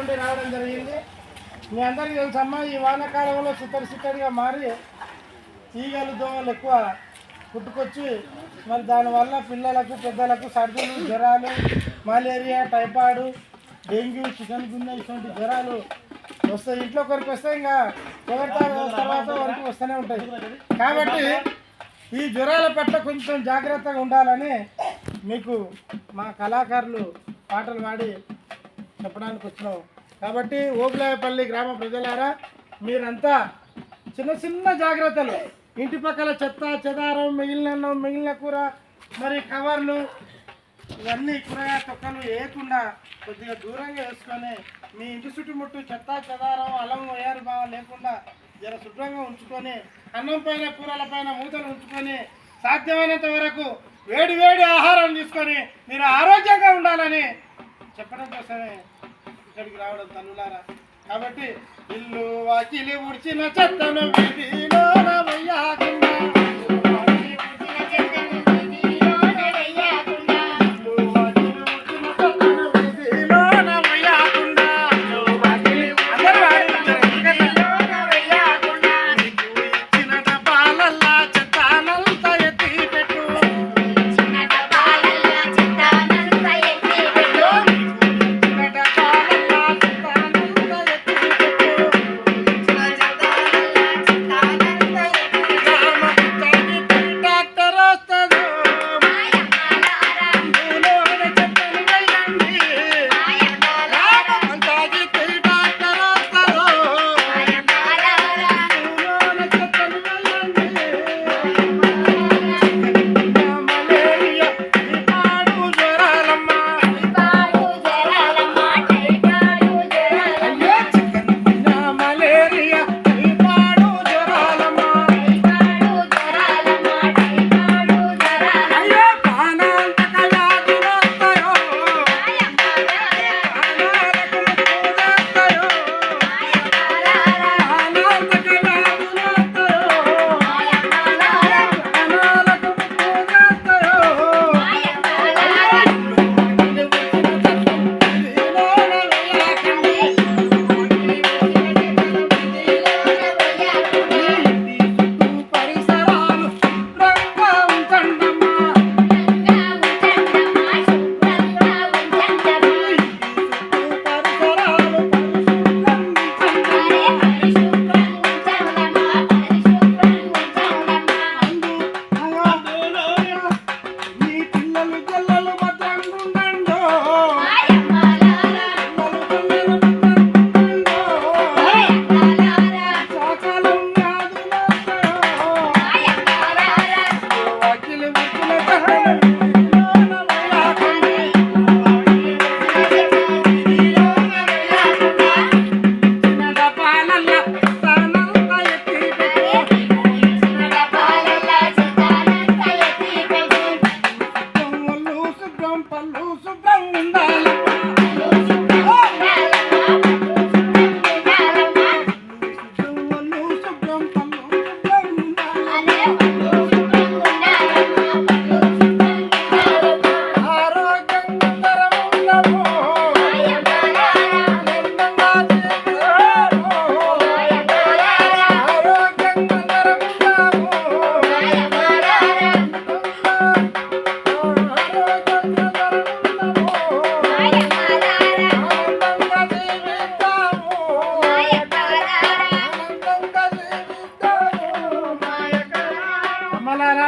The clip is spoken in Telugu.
నుండి రావడం జరిగింది. మీ అందరికీ తెలుసమ్మా, ఈ వానాకాలంలో సిట్టడిగా మారి ఈగలు దోమలు ఎక్కువ పుట్టుకొచ్చి మరి దానివల్ల పిల్లలకు పెద్దలకు సర్దులు జ్వరాలు మలేరియా టైఫాయిడ్ డెంగ్యూ చికెన్ గున్యా ఇటువంటి జ్వరాలు వస్తాయి. ఇంట్లో కొరికి వస్తాయి, ఇంకా తర్వాత వరకు వస్తూనే ఉంటాయి. కాబట్టి ఈ జ్వరాల పట్ల కొంచెం జాగ్రత్తగా ఉండాలని మీకు మా కళాకారులు పాటలు పాడి చెప్పడానికి వచ్చినాం. కాబట్టి ఓబులాయపల్లి గ్రామ ప్రజలారా, మీరంతా చిన్న చిన్న జాగ్రత్తలు, ఇంటి పక్కల చెత్త చెదారం, మిగిలిన కూర, మరి కవర్లు, ఇవన్నీ కూరగాయ తొక్కలు వేయకుండా కొద్దిగా దూరంగా వేసుకొని మీ ఇంటి చుట్టుముట్టు చెత్త చెదారం అల్లం వేయారు బాగా లేకుండా జర శుభ్రంగా ఉంచుకొని అన్నం పైన కూరల పైన మూతలు ఉంచుకొని సాధ్యమైనంత వరకు వేడి ఆహారం తీసుకొని మీరు ఆరోగ్యంగా ఉండాలని చెప్పడం కోసమే ఇక్కడికి రావడం తల్లులారా. కాబట్టి ఇల్లు వాకిలి ఉడిచిన చెత్తను వీధిలోన వెయ్యకుండా, అమ్మలారా